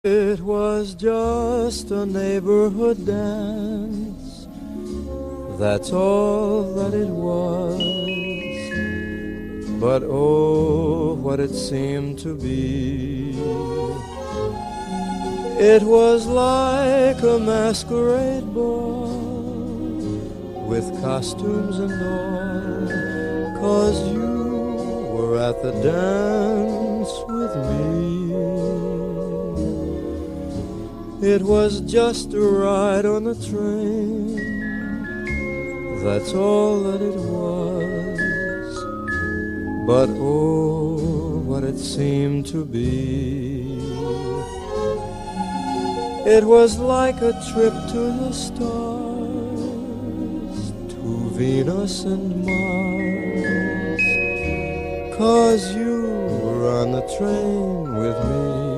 It was just a neighborhood dance, that's all that it was. But oh, what it seemed to be. It was like a masquerade ball, with costumes and all, 'cause you were at the dance with me. It was just a ride on a train, that's all that it was. But oh, what it seemed to be. It was like a trip to the stars, to Venus and Mars, 'cause you were on the train with me.